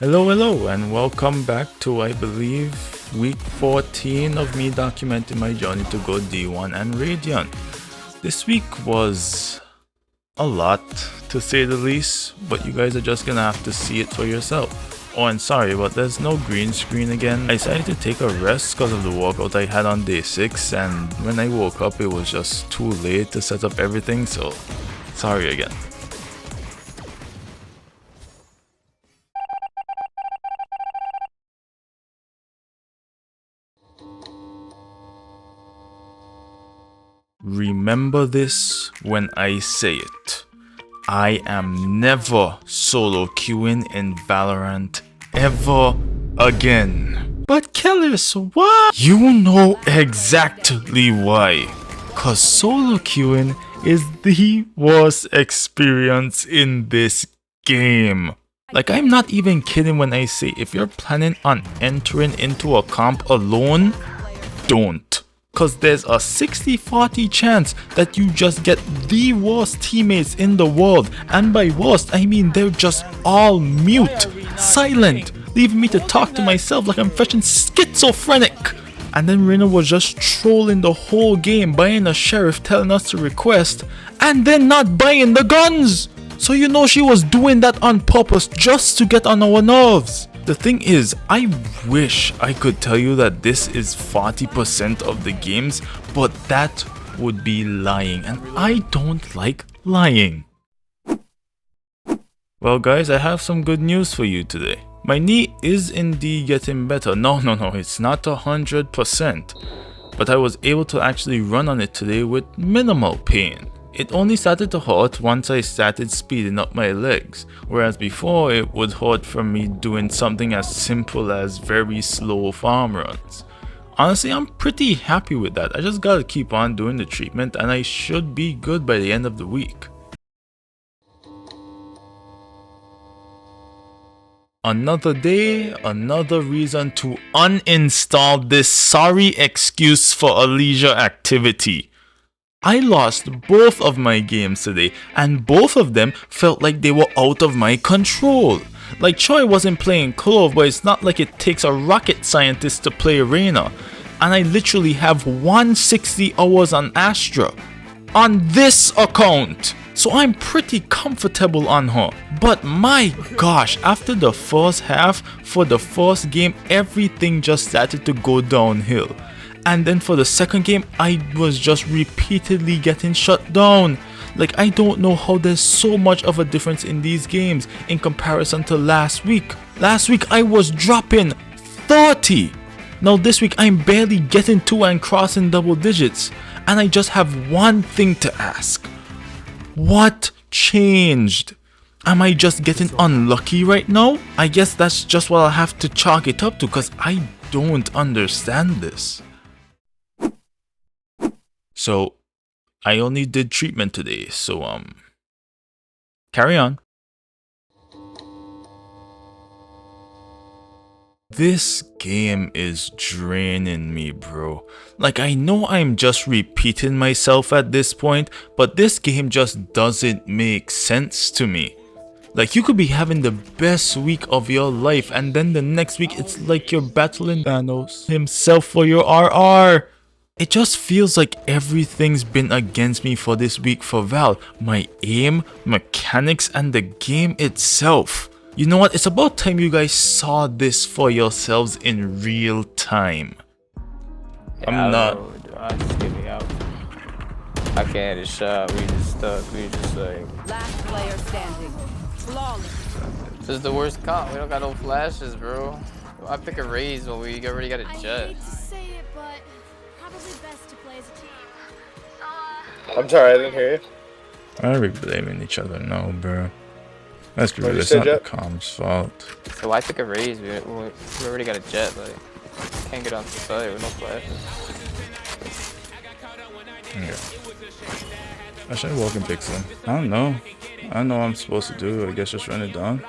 Hello, and welcome back to, I believe, week 14 of me documenting my journey to go D1 and Radiant. This week was a lot, to say the least, but you guys are just gonna have to see it for yourself. Oh, and sorry, but there's no green screen again. I decided to take a rest because of the workout I had on day 6, and when I woke up it was just too late to set up everything, so sorry again. Remember this when I say it. I am never solo queuing in Valorant ever again. But Kellis, why? You know exactly why. Cause solo queuing is the worst experience in this game. Like, I'm not even kidding when I say if you're planning on entering into a comp alone, don't. Cause there's a 60-40 chance that you just get the worst teammates in the world, and by worst I mean they're just all mute, silent, leaving me to talk to myself like I'm freaking schizophrenic. And then Reyna was just trolling the whole game, buying a sheriff, telling us to request, and then not buying the guns. So you know she was doing that on purpose just to get on our nerves. The thing is, I wish I could tell you that this is 40% of the games, but that would be lying, and I don't like lying. Well guys, I have some good news for you today. My knee is indeed getting better. No, it's not 100%. But I was able to actually run on it today with minimal pain. It only started to hurt once I started speeding up my legs, whereas before it would hurt from me doing something as simple as very slow farm runs. Honestly, I'm pretty happy with that. I just gotta keep on doing the treatment and I should be good by the end of the week. Another day, another reason to uninstall this sorry excuse for a leisure activity. I lost both of my games today, and both of them felt like they were out of my control. Like, Choi wasn't playing Clove, but it's not like it takes a rocket scientist to play Reyna. And I literally have 160 hours on Astra on this account. So I'm pretty comfortable on her. But my gosh, after the first half, for the first game, everything just started to go downhill. And then for the second game, I was just repeatedly getting shut down. Like, I don't know how there's so much of a difference in these games in comparison to last week. Last week I was dropping 30. Now this week I'm barely getting to and crossing double digits. And I just have one thing to ask. What changed? Am I just getting unlucky right now? I guess that's just what I'll have to chalk it up to, because I don't understand this. So, I only did treatment today, so carry on. This game is draining me, bro. Like, I know I'm just repeating myself at this point, but this game just doesn't make sense to me. Like, you could be having the best week of your life, and then the next week it's like you're battling Thanos himself for your RR. It just feels like everything's been against me for this week for Val. My aim, mechanics, and the game itself. You know what? It's about time you guys saw this for yourselves in real time. Yeah, I'm not. Just get me out. I can't hit a shot. We just stuck. We just like. Last player standing. Flawless. This is the worst comp. We don't got no flashes, bro. I pick a raise when we already got a jet. I'm sorry, I didn't hear you. Why are we blaming each other now, bro? Let's be real, you it's say, not the Jet? comp's fault. So why pick a raise? We already got a jet. Like, can't get on the side with no flashes. Yeah. Or should I walk and pick some? I don't know. I don't know what I'm supposed to do. I guess just run it down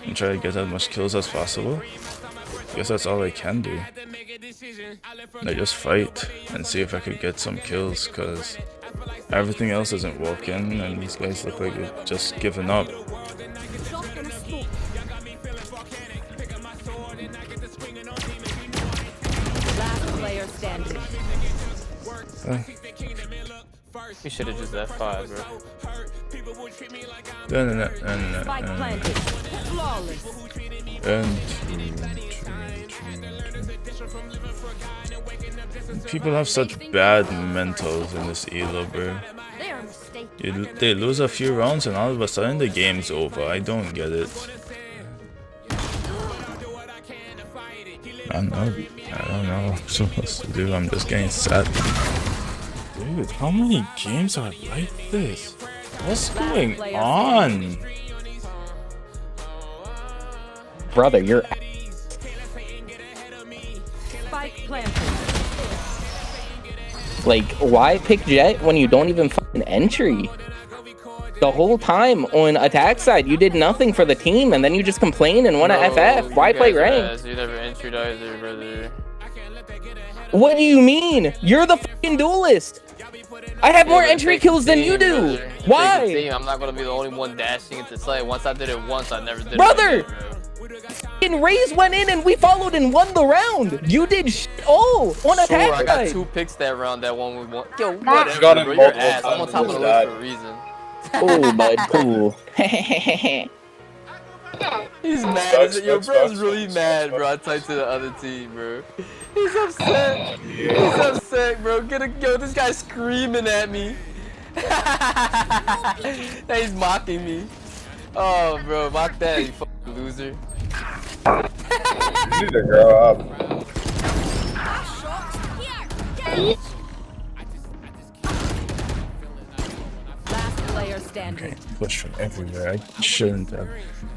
and try to get as much kills as possible. I guess that's all I can do. Like, just fight and see if I could get some kills, cause everything else isn't working and these guys look like they're just giving up. We should have just F5, bro. Spike planted. Flawless. People have such bad mentals in this elo, bro. They are mistaken. They lose a few rounds and all of a sudden the game's over. I don't get it. I don't know what I'm supposed to do. I'm just getting sad. Dude, how many games are like this? What's going on? Brother, you're Spike planted. like, why pick Jet when you don't even fucking entry? The whole time on attack side, you did nothing for the team, and then you just complain and want to FF. Why play ranked? You never entered either, brother. What do you mean? You're the fucking duelist. I have more entry kills than you do. Why? I'm not gonna be the only one dashing into site. Once I did it once, I never did Brother! it again, bro. Fucking Raze went in and we followed and won the round. You did all on Sure, attack I got side. 2 picks that round, that one we won. Yo, got whatever, him bro. You're multiple ass. I'm on top of the list for a reason. Oh, bud, cool. He's mad. Yo, bro's really mad, bro. I typed to the other team, bro. He's upset. He's upset, bro. Yo, this guy's screaming at me. Now he's mocking me. Oh, bro, mock that, you fucking loser. You need to grow up. Last player standing. Push from everywhere. I shouldn't have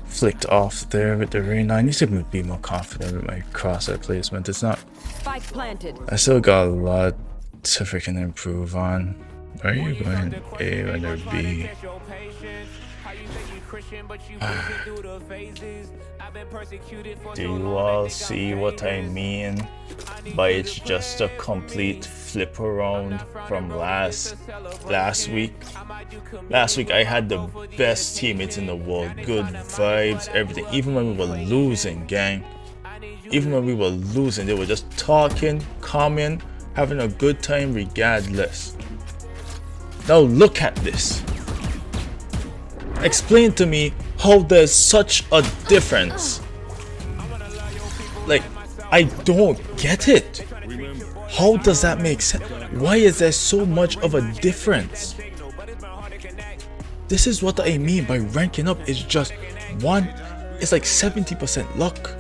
flicked off there with the Reyna. I need to be more confident with my crosshair placement. It's not. Spike planted. I still got a lot to freaking improve on. Where are you going? A or B? Do you all see what I mean by it's just a complete flip around from last week? Last week I had the best teammates in the world, good vibes, everything. Even when we were losing, gang. Even when we were losing, they were just talking, coming, having a good time regardless. Now look at this. Explain to me how there's such a difference. Like, I don't get it. How does that make sense? Why is there so much of a difference? This is what I mean by ranking up. It's just one, it's like 70% luck.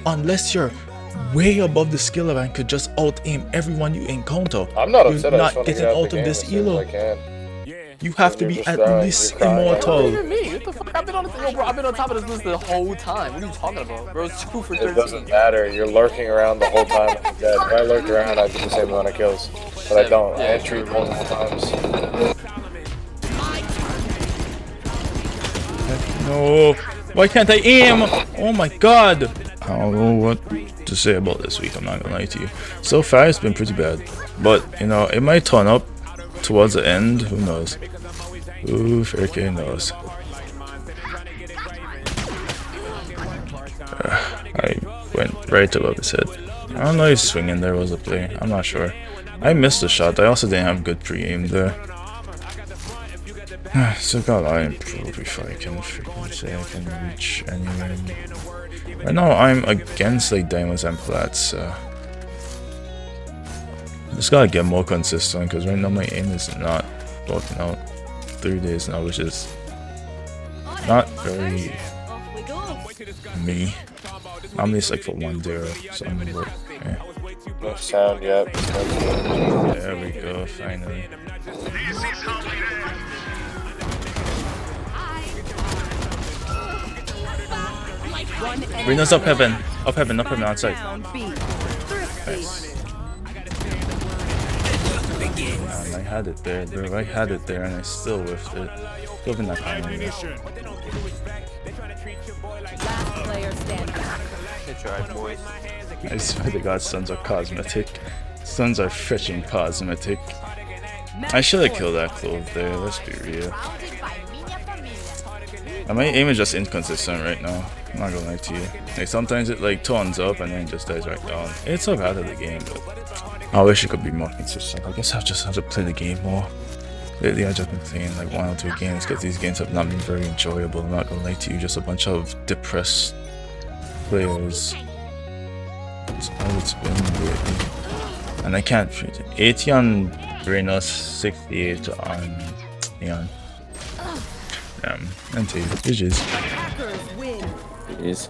Unless you're way above the skill rank, could just out aim everyone you encounter. I'm not You're upset. I not just want to getting get out out the of game this as soon as elo. I can. You have to You're be just at crying. least You're crying. immortal. What do you mean? What the fuck? I've been on the top of this list the whole time. What are you talking about? Bro, it's 2 for 13. It doesn't matter. You're lurking around the whole time. I'm dead. If I lurked around, I'd do the same amount of kills. But I don't. I entry multiple times. No, why can't I aim? Oh my god. I don't know what to say about this week, I'm not gonna lie to you. So far it's been pretty bad. But, you know, it might turn up towards the end, who knows. Who freaking knows. I went right above his head. I don't know if swinging there was a play, I'm not sure. I missed the shot, I also didn't have good pre-aim there. So gotta improve if I can freaking say I can reach anywhere. Right now I'm against like diamonds and plats, so just gotta get more consistent because right now my aim is not working out. 3 days now, which is not very me. I'm at least like for 1-0, so I'm gonna work. Yeah. No sound yet. There we go, finally. Reno's up heaven, outside. Down B. Nice. Man, I had it there, bro. I had it there and I still whiffed it. Living that kind of Last player standing. Good try, boys. I swear to God, stuns are cosmetic. Stuns are freaking cosmetic. I should have killed that clove there, let's be real. And my aim is just inconsistent right now. I'm not gonna lie to you. Like sometimes it like turns up and then it just dies right down. It's a part of the game, but I wish it could be more consistent. I guess I'll just have to play the game more. Lately I've just been playing like 1 or 2 games because these games have not been very enjoyable. I'm not gonna lie to you, just a bunch of depressed players. That's how it's been lately. And I can't treat it. 80 on Brainus, 68 on Neon. And 2. GG's. Hackers win. Jeez.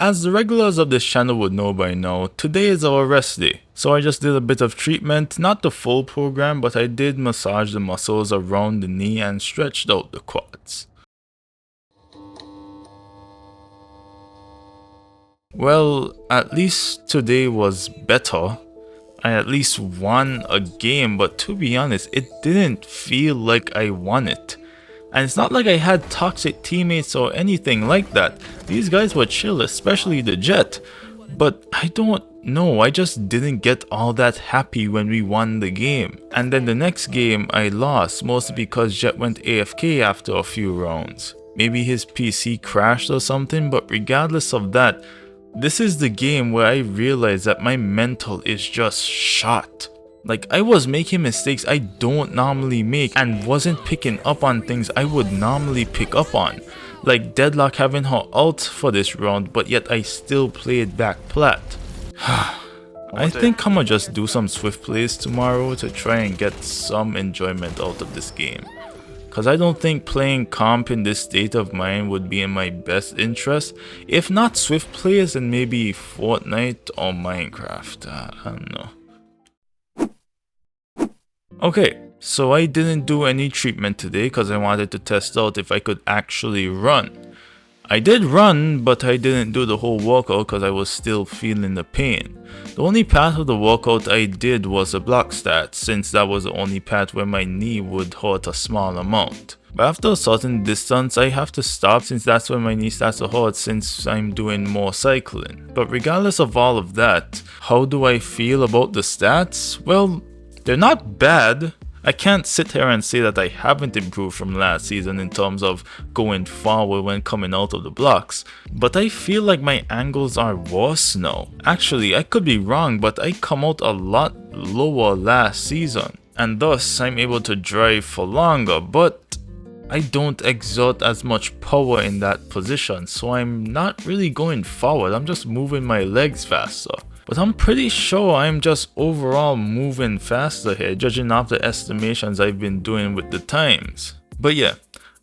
As the regulars of this channel would know by now, today is our rest day. So I just did a bit of treatment, not the full program, but I did massage the muscles around the knee and stretched out the quads. Well, at least today was better. I at least won a game, but to be honest, it didn't feel like I won it. And it's not like I had toxic teammates or anything like that. These guys were chill, especially the Jet. But I don't know, I just didn't get all that happy when we won the game. And then the next game I lost, mostly because Jet went AFK after a few rounds. Maybe his PC crashed or something, but regardless of that, this is the game where I realized that my mental is just shot. Like, I was making mistakes I don't normally make and wasn't picking up on things I would normally pick up on. Like Deadlock having her ult for this round, but yet I still played back plat. I think I'ma just do some swift plays tomorrow to try and get some enjoyment out of this game. Cause I don't think playing comp in this state of mind would be in my best interest. If not swift plays, then maybe Fortnite or Minecraft. I don't know. Okay, so I didn't do any treatment today because I wanted to test out if I could actually run. I did run, but I didn't do the whole workout because I was still feeling the pain. The only part of the workout I did was a block stat, since that was the only part where my knee would hurt a small amount. But after a certain distance, I have to stop since that's when my knee starts to hurt since I'm doing more cycling. But regardless of all of that, how do I feel about the stats? Well, they're not bad. I can't sit here and say that I haven't improved from last season in terms of going forward when coming out of the blocks, but I feel like my angles are worse now. Actually, I could be wrong, but I come out a lot lower last season, and thus I'm able to drive for longer, but I don't exert as much power in that position, so I'm not really going forward, I'm just moving my legs faster. But I'm pretty sure I'm just overall moving faster here, judging off the estimations I've been doing with the times. But yeah,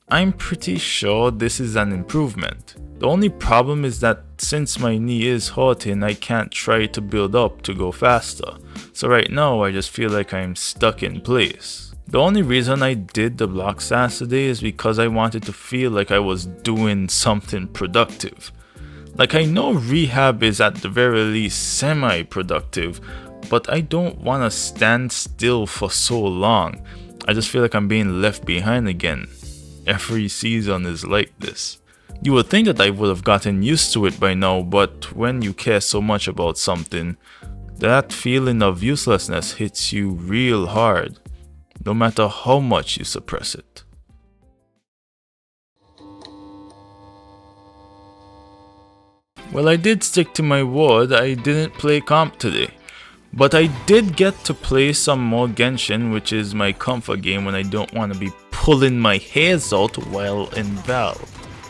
I'm pretty sure this is an improvement. The only problem is that since my knee is hurting, I can't try to build up to go faster. So right now I just feel like I'm stuck in place. The only reason I did the block stats today is because I wanted to feel like I was doing something productive. Like, I know rehab is at the very least semi-productive, but I don't want to stand still for so long. I just feel like I'm being left behind again. Every season is like this. You would think that I would have gotten used to it by now, but when you care so much about something, that feeling of uselessness hits you real hard, no matter how much you suppress it. Well, I did stick to my word, I didn't play comp today. But I did get to play some more Genshin, which is my comfort game when I don't want to be pulling my hairs out while in Val.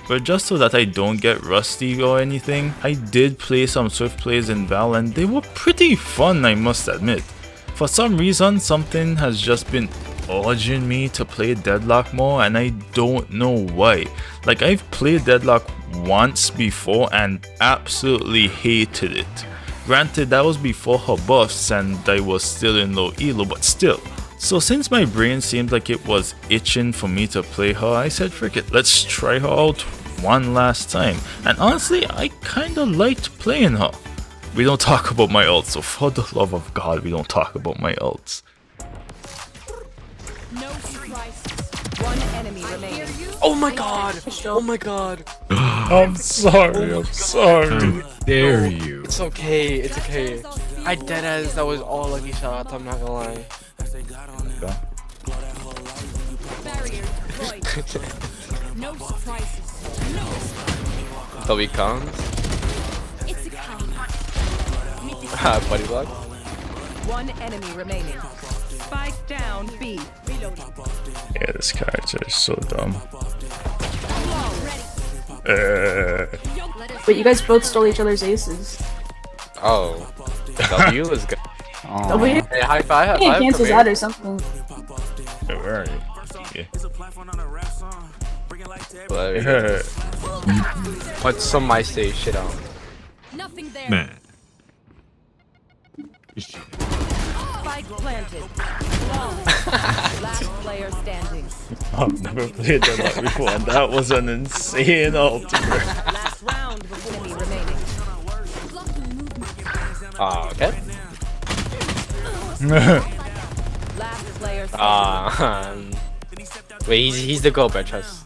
But just so that I don't get rusty or anything, I did play some swift plays in Val and they were pretty fun, I must admit. For some reason, something has just been urging me to play Deadlock more and I don't know why. Like, I've played Deadlock once before and absolutely hated it. Granted, that was before her buffs and I was still in low elo, but still. So since my brain seemed like it was itching for me to play her, I said frick it, let's try her out one last time. And honestly, I kinda liked playing her. We don't talk about my ults, so for the love of God, we don't talk about my ults. No surprises. One enemy remaining. Oh my god! Oh my god! I'm sorry, I'm sorry. Dare you? It's okay, it's okay. I deadass, that was all lucky shots, I'm not gonna lie. No surprises. No. Until he comes. It's a count. Buddy block. One enemy remaining. Spike down B. Reloading. Yeah, this character is so dumb. Wait, you guys both stole each other's aces. Oh. W is good. Over here? Hey, high five, high I think five. it cancels Come out here. or something. Where are you? Yeah. Put some my stage shit on. Nothing there. Man. Spike planted. Last player standing. I've never played that before, and that was an insane ult. Last round with enemy remaining. Okay. Last player standing. Wait, he's the goal, Petrus.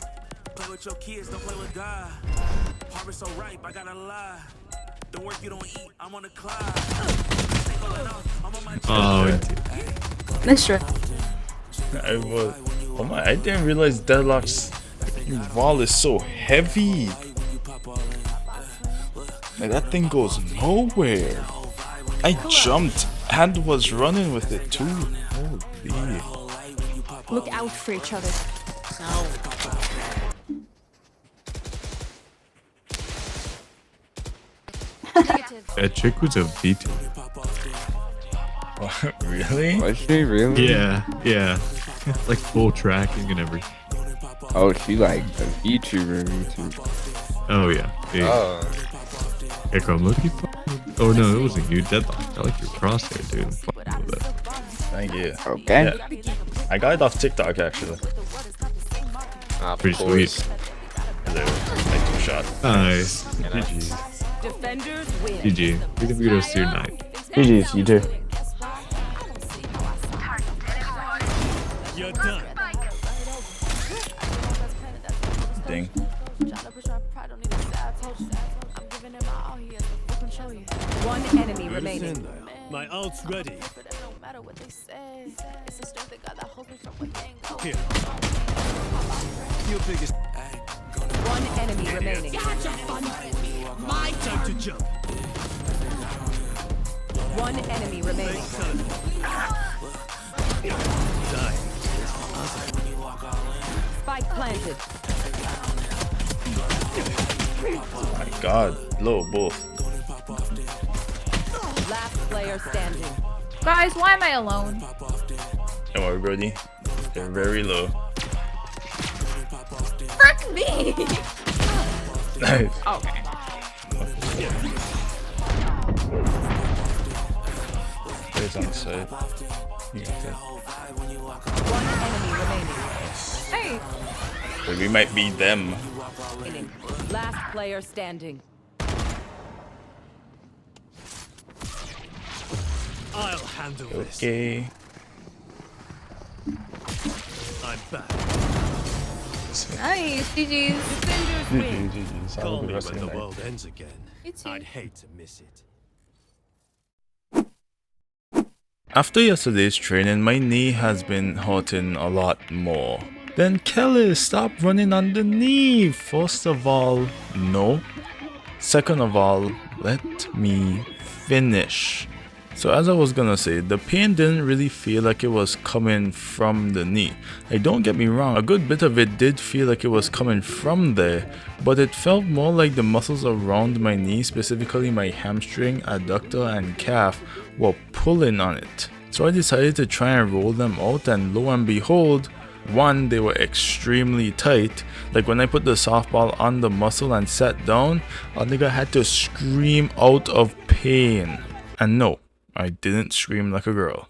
Oh, Nice try. I didn't realize Deadlock's wall is so heavy. Like, that thing goes nowhere. I jumped and was running with it too. Holy. Look out for each other. that chick was a B2. Really? Was she really? Yeah. Like full tracking and everything. Oh, she like the VTuber. Oh, yeah. Here come Loki. Oh, no, it wasn't you. Deadlock. I like your crosshair, dude. I'm fucking with that. Thank you. Okay. Yeah. I got it off TikTok actually. Pretty sweet. Like 2 shots. Nice. GG. Defenders win. GG. We can video see your night. GG's, you too. Ding. One enemy remaining. My ult's ready. Here. Your biggest. One enemy remaining. My time to jump. One enemy remaining. Die. Spike planted. Oh my god. Low both. Last player standing. Guys, why am I alone? Don't worry, Brody. They're very low. Frick me! Nice. Okay. There's on the side. You got that. One enemy remaining. Hey! But we might beat them. Last player standing. I'll handle this. Okay. I'm back. Nice, GG's. Defenders win. GG's. Have a Call good me rest of when your the night. world ends again. You too. I'd hate to miss it. After yesterday's training, my knee has been hurting a lot more. Then Kelly, stop running on the knee. First of all, no. Second of all, let me finish. So as I was gonna say, the pain didn't really feel like it was coming from the knee. Like, don't get me wrong, a good bit of it did feel like it was coming from there, but it felt more like the muscles around my knee, specifically my hamstring, adductor and calf, were pulling on it. So I decided to try and roll them out, and lo and behold, one, they were extremely tight. Like when I put the softball on the muscle and sat down, a nigga had to scream out of pain. And no, I didn't scream like a girl.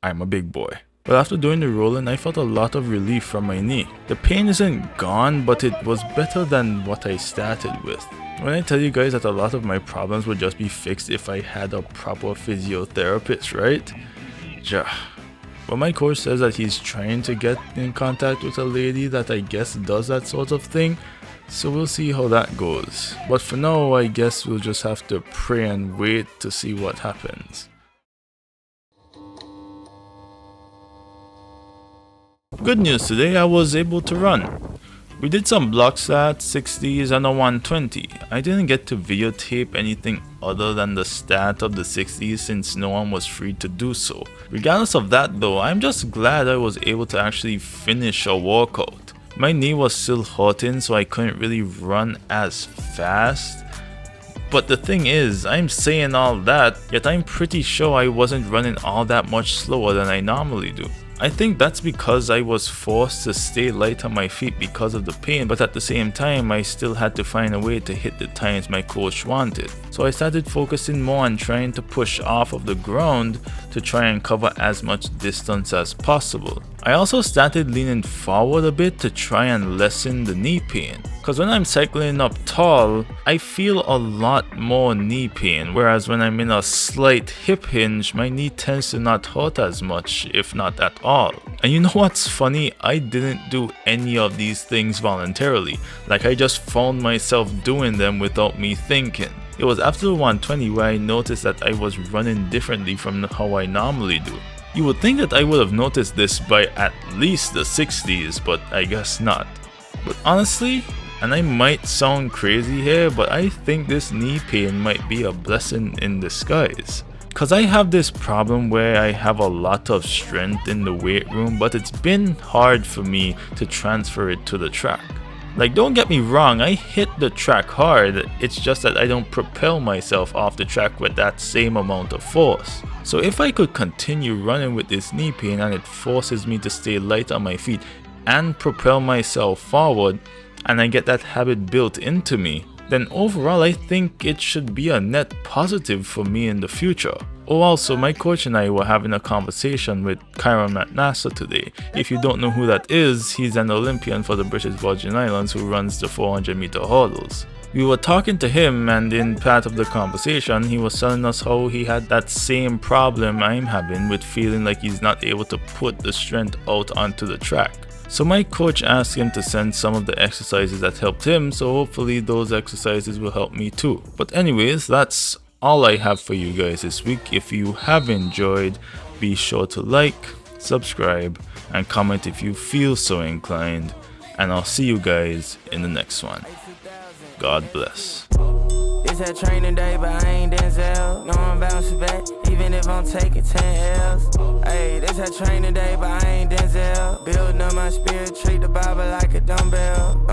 I'm a big boy. But after doing the rolling, I felt a lot of relief from my knee. The pain isn't gone, but it was better than what I started with. When I tell you guys that a lot of my problems would just be fixed if I had a proper physiotherapist, right? Ja. But my coach says that he's trying to get in contact with a lady that I guess does that sort of thing. So we'll see how that goes. But for now, I guess we'll just have to pray and wait to see what happens. Good news today, I was able to run. We did some block stats, 60s and a 120. I didn't get to videotape anything other than the stat of the 60s since no one was free to do so. Regardless of that though, I'm just glad I was able to actually finish a workout. My knee was still hurting so I couldn't really run as fast. But the thing is, I'm saying all that, yet I'm pretty sure I wasn't running all that much slower than I normally do. I think that's because I was forced to stay light on my feet because of the pain, but at the same time I still had to find a way to hit the times my coach wanted. So I started focusing more on trying to push off of the ground to try and cover as much distance as possible. I also started leaning forward a bit to try and lessen the knee pain. Cause when I'm cycling up tall, I feel a lot more knee pain, whereas when I'm in a slight hip hinge, my knee tends to not hurt as much, if not at all. And you know what's funny? I didn't do any of these things voluntarily. Like I just found myself doing them without me thinking. It was after the 120 where I noticed that I was running differently from how I normally do. You would think that I would have noticed this by at least the 60s, but I guess not. But honestly, and I might sound crazy here, but I think this knee pain might be a blessing in disguise. Cause I have this problem where I have a lot of strength in the weight room, but it's been hard for me to transfer it to the track. Like, don't get me wrong, I hit the track hard, it's just that I don't propel myself off the track with that same amount of force. So if I could continue running with this knee pain and it forces me to stay light on my feet and propel myself forward, and I get that habit built into me, then overall I think it should be a net positive for me in the future. Oh, also, my coach and I were having a conversation with Kyron McNaster today. If you don't know who that is, he's an Olympian for the British Virgin Islands who runs the 400-meter hurdles. We were talking to him, and in part of the conversation he was telling us how he had that same problem I'm having with feeling like he's not able to put the strength out onto the track. So my coach asked him to send some of the exercises that helped him, so hopefully those exercises will help me too. But anyways, that's all I have for you guys this week. If you have enjoyed, be sure to like, subscribe, and comment if you feel so inclined. And I'll see you guys in the next one. God bless. It's that training day, but I ain't Denzel. No, I'm bouncing back, even if I'm taking 10 L's. Hey, this that training day, but I ain't Denzel. Building up my spirit, treat the Bible like a dumbbell.